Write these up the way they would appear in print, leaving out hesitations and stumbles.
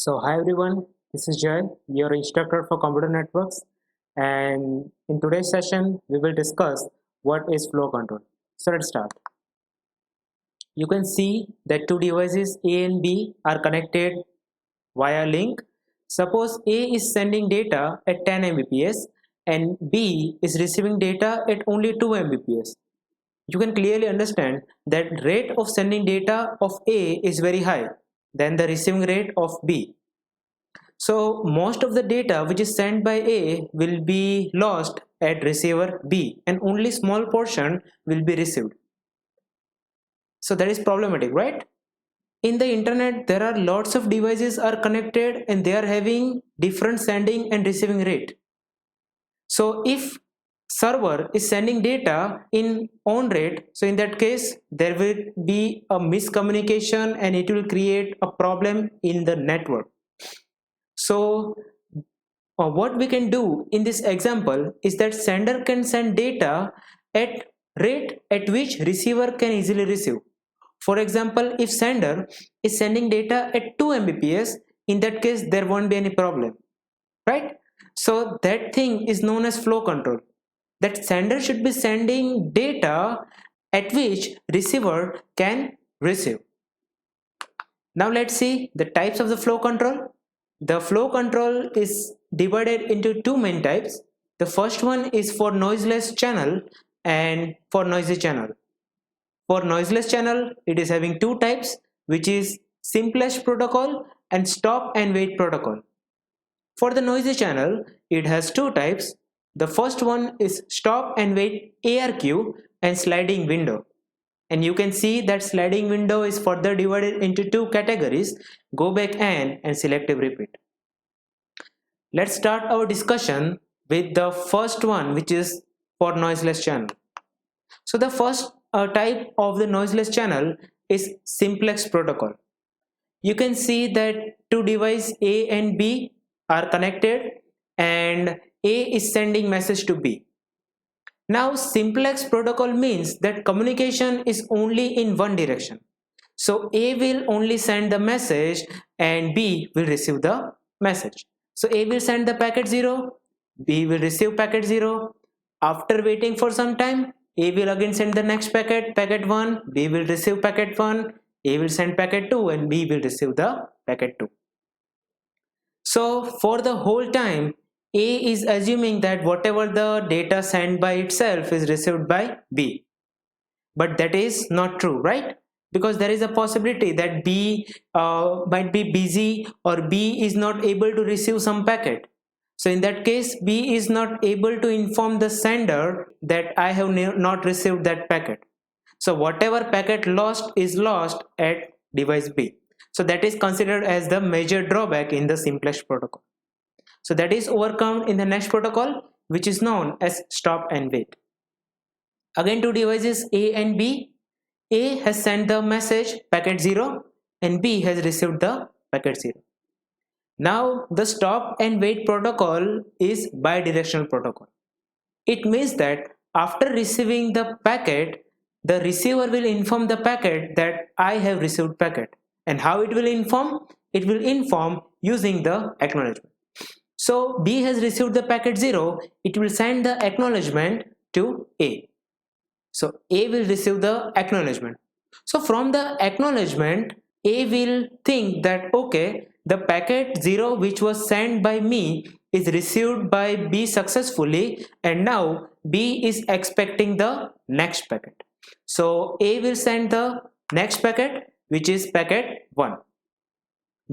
So, hi everyone, this is Jay, your instructor for computer networks. And in today's session, we will discuss what is flow control. So, let's start. You can see that two devices A and B are connected via link. Suppose A is sending data at 10 Mbps and B is receiving data at only 2 Mbps. You can clearly understand that rate of sending data of A is very high than the receiving rate of B. So most of the data which is sent by A will be lost at receiver B and only small portion will be received. So that is problematic, right? In the internet there are lots of devices are connected and they are having different sending and receiving rate. So if server is sending data in on rate, so in that case there will be a miscommunication and it will create a problem in the network. So what we can do in this example is that sender can send data at rate at which receiver can easily receive. For example, if sender is sending data at 2 Mbps, in that case there won't be any problem, right? So that thing is known as flow control. That sender should be sending data at which receiver can receive. Now let's see the types of the flow control. The flow control is divided into two main types. The first one is for noiseless channel and for noisy channel. For noiseless channel, it is having two types, which is simplest protocol and stop and wait protocol. For the noisy channel, it has two types. The first one is stop and wait ARQ and sliding window. And you can see that sliding window is further divided into two categories, go back and selective repeat. Let's start our discussion with the first one, which is for noiseless channel. So the first type of the noiseless channel is simplex protocol. You can see that two devices A and B are connected and A is sending message to B. Now simplex protocol means that communication is only in one direction. So A will only send the message and B will receive the message. So A will send the packet 0, B will receive packet 0. After waiting for some time, A will again send the next packet, packet 1, B will receive packet 1, A will send packet 2 and B will receive the packet 2. So for the whole time, A is assuming that whatever the data sent by itself is received by B. But that is not true, right? Because there is a possibility that B might be busy or B is not able to receive some packet. So in that case, B is not able to inform the sender that I have not received that packet. So whatever packet lost is lost at device B. So that is considered as the major drawback in the simplest protocol. So that is overcome in the next protocol, which is known as stop and wait. Again, two devices A and B. A has sent the message packet 0 and B has received the packet 0. Now the stop and wait protocol is bidirectional protocol. It means that after receiving the packet, the receiver will inform the packet that I have received packet. And how it will inform? It will inform using the acknowledgement. So B has received the packet 0, it will send the acknowledgement to A. So A will receive the acknowledgement. So from the acknowledgement, A will think that okay, the packet 0 which was sent by me is received by B successfully and now B is expecting the next packet. So A will send the next packet, which is packet 1.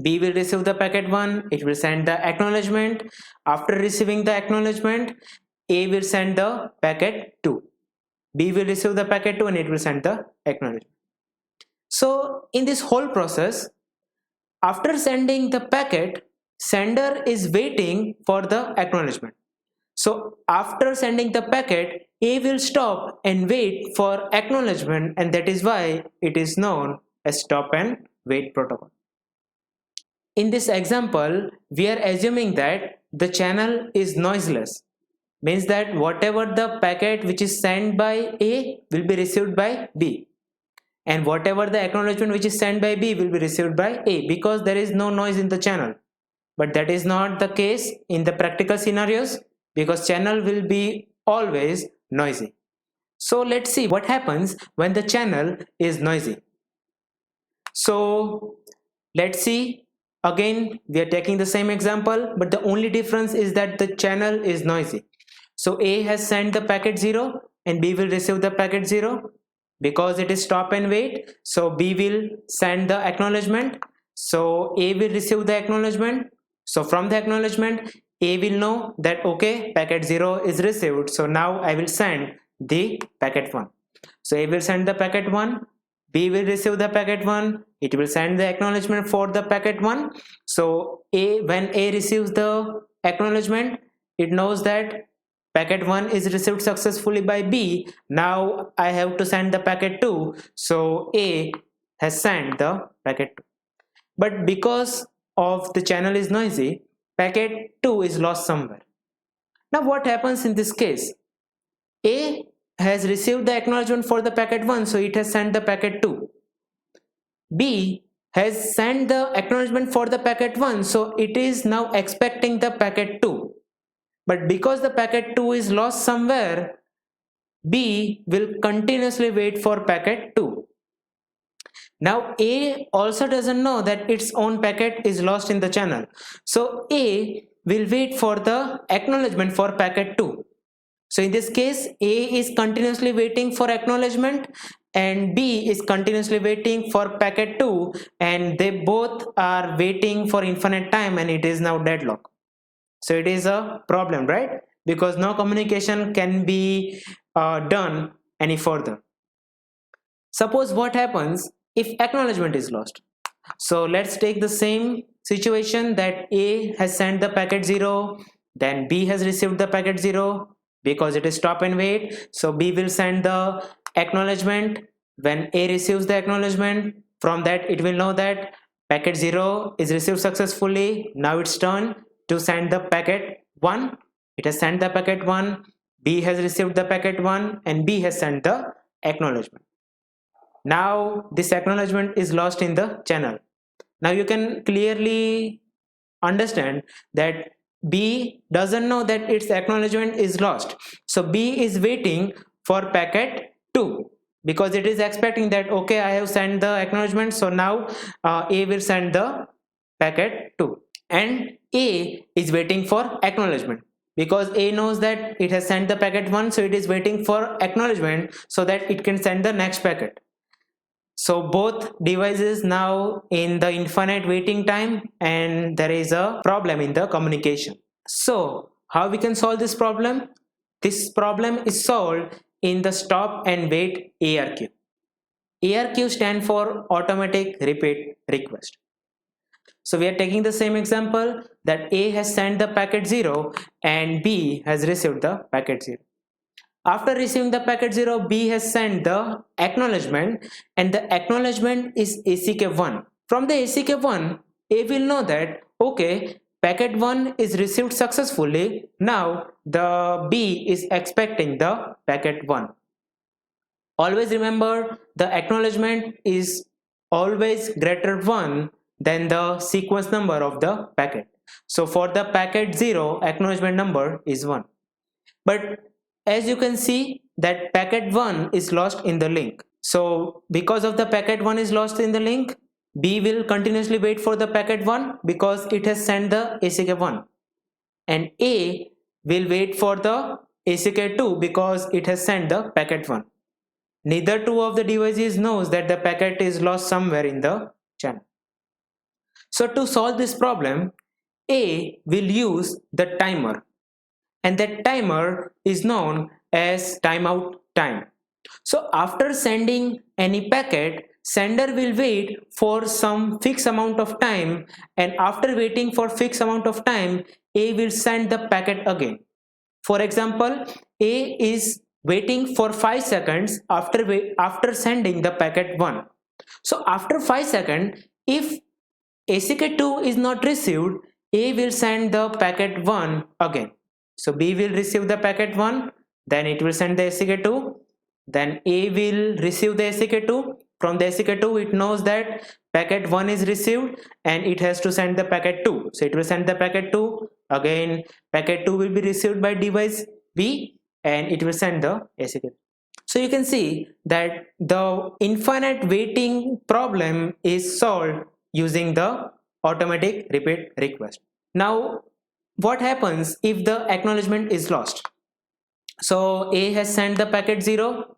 B will receive the packet 1, it will send the acknowledgement. After receiving the acknowledgement, A will send the packet 2. B will receive the packet 2 and it will send the acknowledgement. So in this whole process, after sending the packet, sender is waiting for the acknowledgement. So after sending the packet, A will stop and wait for acknowledgement, and that is why it is known as stop and wait protocol. In this example, we are assuming that the channel is noiseless. Means that whatever the packet which is sent by A will be received by B. And whatever the acknowledgement which is sent by B will be received by A because there is no noise in the channel. But that is not the case in the practical scenarios because channel will be always noisy. So let's see what happens when the channel is noisy. So let's see, again we are taking the same example, but the only difference is that the channel is noisy. So A has sent the packet 0 and B will receive the packet 0. Because it is stop and wait, so B will send the acknowledgement. So A will receive the acknowledgement. So from the acknowledgement, A will know that okay, packet 0 is received. So now I will send the packet 1. So A will send the packet 1. B will receive the packet 1. It will send the acknowledgement for the packet 1. So when A receives the acknowledgement, it knows that packet 1 is received successfully by B. Now I have to send the packet 2. So A has sent the packet 2. But because of the channel is noisy, packet 2 is lost somewhere. Now what happens in this case? A has received the acknowledgement for the packet 1, so it has sent the packet 2. B has sent the acknowledgement for the packet 1, so it is now expecting the packet 2. But because the packet 2 is lost somewhere, B will continuously wait for packet 2. Now A also doesn't know that its own packet is lost in the channel. So A will wait for the acknowledgement for packet 2. So in this case, A is continuously waiting for acknowledgement and B is continuously waiting for packet 2, and they both are waiting for infinite time and it is now deadlock. So it is a problem, right? Because no communication can be done any further. Suppose what happens if acknowledgement is lost. So let's take the same situation that A has sent the packet 0, then B has received the packet 0. Because it is stop and wait, so B will send the acknowledgement. When A receives the acknowledgement, from that it will know that packet 0 is received successfully. Now it's turn to send the packet 1. It has sent the packet 1. B has received the packet 1 and B has sent the acknowledgement. Now this acknowledgement is lost in the channel. Now you can clearly understand that B doesn't know that its acknowledgement is lost. So B is waiting for packet 2 because it is expecting that okay, I have sent the acknowledgement, so now A will send the packet 2, and A is waiting for acknowledgement because A knows that it has sent the packet 1, so it is waiting for acknowledgement so that it can send the next packet. So both devices now in the infinite waiting time and there is a problem in the communication. So how we can solve this problem? This problem is solved in the stop and wait ARQ. ARQ stands for automatic repeat request. So we are taking the same example that A has sent the packet 0 and B has received the packet 0. After receiving the packet 0, B has sent the acknowledgement and the acknowledgement is ACK1. From the ACK1, A will know that okay, packet 1 is received successfully. Now the B is expecting the packet 1. Always remember the acknowledgement is always greater 1 than the sequence number of the packet. So for the packet 0, acknowledgement number is 1. But as you can see that packet 1 is lost in the link. So because of the packet 1 is lost in the link, B will continuously wait for the packet 1 because it has sent the ACK1, and A will wait for the ACK2 because it has sent the packet 1. Neither two of the devices knows that the packet is lost somewhere in the channel. So to solve this problem, A will use the timer, and that timer is known as timeout time. So after sending any packet, sender will wait for some fixed amount of time, and after waiting for fixed amount of time, A will send the packet again. For example, A is waiting for 5 seconds after sending the packet 1. So after 5 seconds, if ACK2 is not received, A will send the packet 1 again. So B will receive the packet 1, then it will send the ACK2, then A will receive the ACK2. from the SCK2 it knows that packet 1 is received and it has to send the packet 2. So it will send the packet 2. Again packet 2 will be received by device B and it will send the SCK. So you can see that the infinite waiting problem is solved using the automatic repeat request. Now what happens if the acknowledgement is lost? So A has sent the packet 0,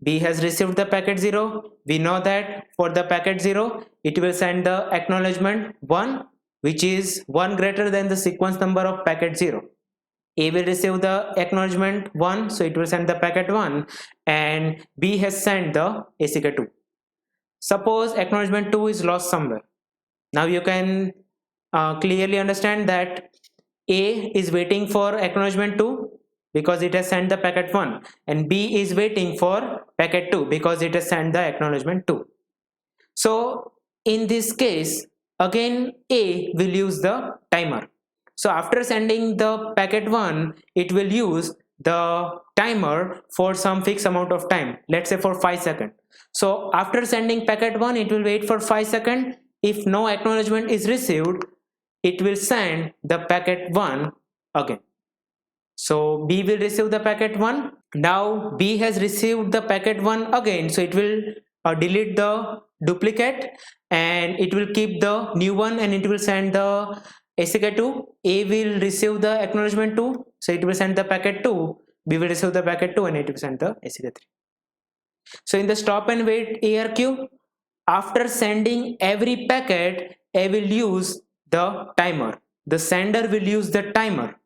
B has received the packet 0. We know that for the packet 0 it will send the acknowledgement 1, which is 1 greater than the sequence number of packet 0. A will receive the acknowledgement 1, so it will send the packet 1, and B has sent the ACK2. Suppose acknowledgement 2 is lost somewhere. Now you can clearly understand that A is waiting for acknowledgement 2 because it has sent the packet 1, and B is waiting for packet 2 because it has sent the acknowledgement 2. So in this case again A will use the timer. So after sending the packet 1 it will use the timer for some fixed amount of time, let's say for 5 seconds. So after sending packet 1 it will wait for 5 seconds. If no acknowledgement is received it will send the packet 1 again. So B will receive the packet 1. Now B has received the packet 1 again, so it will delete the duplicate and it will keep the new one and it will send the ACK2. A will receive the acknowledgement 2, so it will send the packet 2. B will receive the packet 2 and it will send the ACK3. So in the stop and wait ARQ, after sending every packet A will use the timer, the sender will use the timer,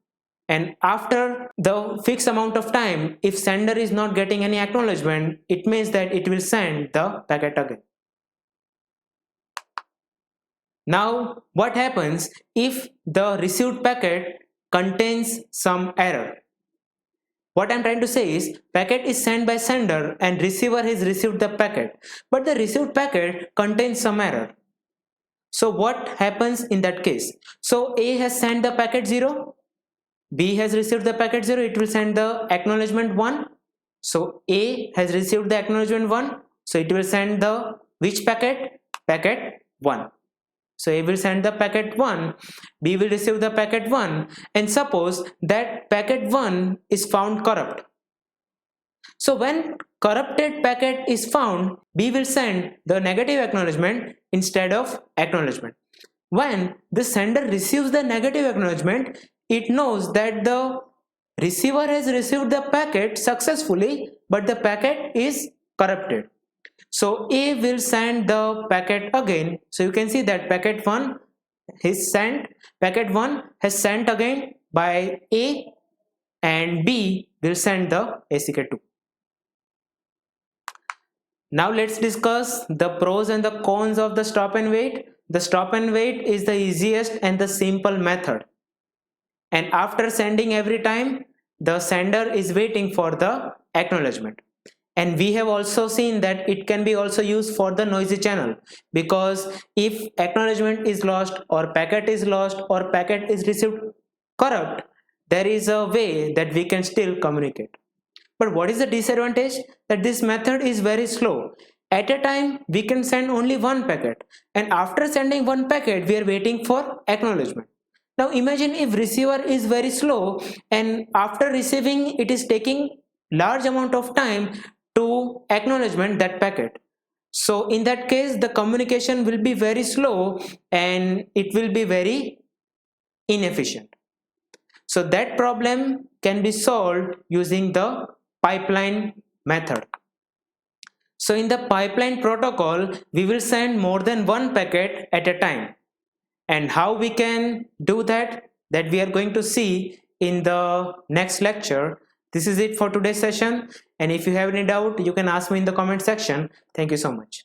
and after the fixed amount of time if sender is not getting any acknowledgement it means that it will send the packet again. Now what happens if the received packet contains some error? What I'm trying to say is packet is sent by sender and receiver has received the packet, but the received packet contains some error. So what happens in that case? So A has sent the packet 0, B has received the packet 0, it will send the acknowledgement 1. So A has received the acknowledgement 1, so it will send the which packet? Packet 1. So A will send the packet 1, B will receive the packet 1, and suppose that packet 1 is found corrupt. So when corrupted packet is found, B will send the negative acknowledgement instead of acknowledgement. When the sender receives the negative acknowledgement, it knows that the receiver has received the packet successfully, but the packet is corrupted. So A will send the packet again. So you can see that packet 1 is sent, packet 1 has sent again by A, and B will send the ACK2. Now let's discuss the pros and the cons of the stop and wait. The stop and wait is the easiest and the simple method. And after sending every time, the sender is waiting for the acknowledgement. And we have also seen that it can be also used for the noisy channel, because if acknowledgement is lost or packet is lost or packet is received corrupt, there is a way that we can still communicate. But what is the disadvantage? That this method is very slow. At a time we can send only one packet, and after sending one packet we are waiting for acknowledgement. Now imagine if receiver is very slow and after receiving it is taking large amount of time to acknowledgement that packet. So in that case the communication will be very slow and it will be very inefficient. So that problem can be solved using the pipeline method. So in the pipeline protocol we will send more than one packet at a time, and how we can do that we are going to see in the next lecture. This is it for today's session, and if you have any doubt you can ask me in the comment section. Thank you so much.